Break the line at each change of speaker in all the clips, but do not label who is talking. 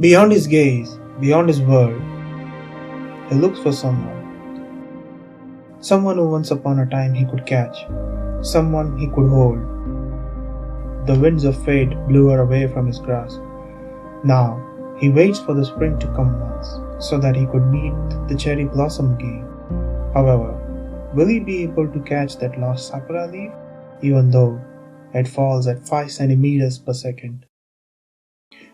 Beyond his gaze, beyond his world, he looks for someone. Someone who once upon a time he could catch. Someone he could hold. The winds of fate blew her away from his grasp. Now, he waits for the spring to come once, so that he could meet the cherry blossom again. However, will he be able to catch that lost sakura leaf, even though it falls at 5 centimeters per second?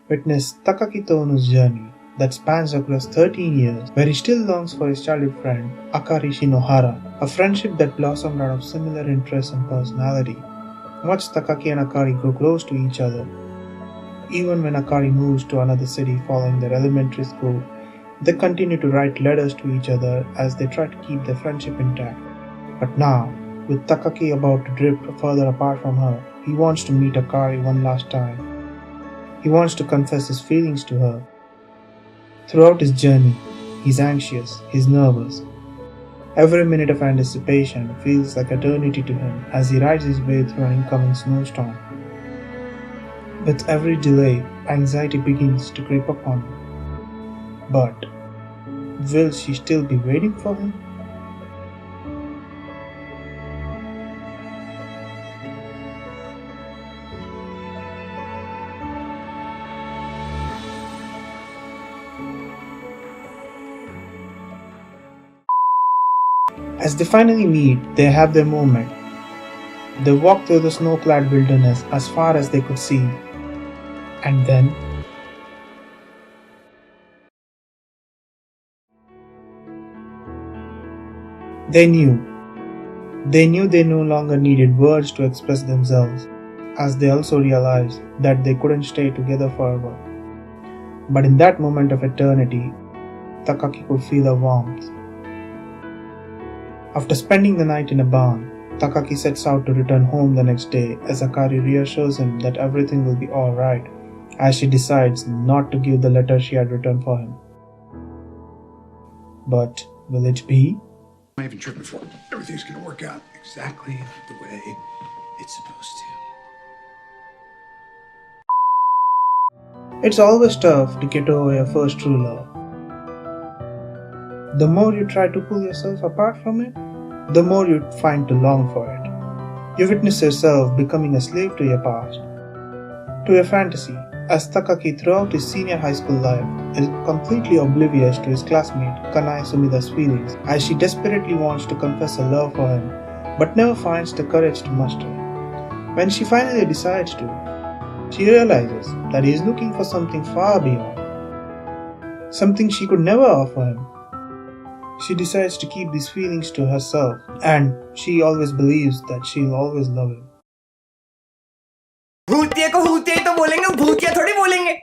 Witness Takaki Tono's journey that spans across 13 years, where he still longs for his childhood friend, Akari Shinohara, a friendship that blossomed out of similar interests and personality. Watch Takaki and Akari grow close to each other. Even when Akari moves to another city following their elementary school, they continue to write letters to each other as they try to keep their friendship intact. But now, with Takaki about to drift further apart from her, he wants to meet Akari one last time. He wants to confess his feelings to her. Throughout his journey, he's anxious, he's nervous. Every minute of anticipation feels like eternity to him as he rides his way through an incoming snowstorm. With every delay, anxiety begins to creep upon him. But will she still be waiting for him? As they finally meet, they have their moment. They walk through the snow-clad wilderness as far as they could see. And then they knew. They knew they no longer needed words to express themselves, as they also realized that they couldn't stay together forever. But in that moment of eternity, Takaki could feel a warmth. After spending the night in a barn, Takaki sets out to return home the next day as Akari reassures him that everything will be alright, as she decides not to give the letter she had written for him. But will it be?
I haven't tripped before. Everything's gonna work out exactly the way it's supposed to.
It's always tough to get over your first true love. The more you try to pull yourself apart from it, the more you find to long for it. You witness yourself becoming a slave to your past, to your fantasy, as Takaki throughout his senior high school life is completely oblivious to his classmate Kanae Sumida's feelings, as she desperately wants to confess her love for him but never finds the courage to muster it. When she finally decides to, she realizes that he is looking for something far beyond, something she could never offer him. She decides to keep these feelings to herself, and she always believes that she'll always love him.
भूतिया को भूतिया तो बोलेंगे, भूतिया थोड़ी बोलेंगे.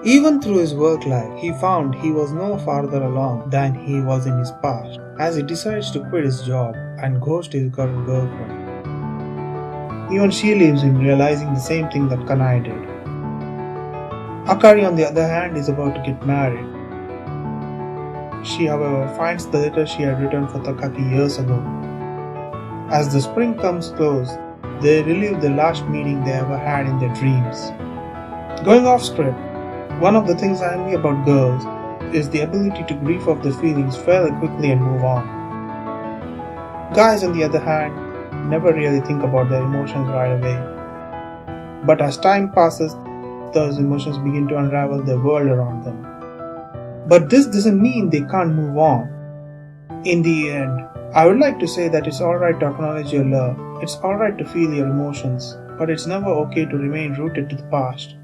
Even through his work life, he found he was no farther along than he was in his past, as he decides to quit his job and ghost his current girlfriend. Even she leaves him realizing the same thing that Kanae did. Akari, on the other hand, is about to get married. She, however, finds the letter she had written for Takaki years ago. As the spring comes close, they relive the last meeting they ever had in their dreams. Going off script, one of the things I envy about girls is the ability to grieve off their feelings fairly quickly and move on. Guys, on the other hand, never really think about their emotions right away. But as time passes, those emotions begin to unravel the world around them. But this doesn't mean they can't move on. In the end, I would like to say that it's alright to acknowledge your love, it's alright to feel your emotions, but it's never okay to remain rooted to the past.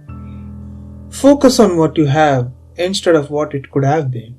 Focus on what you have instead of what it could have been.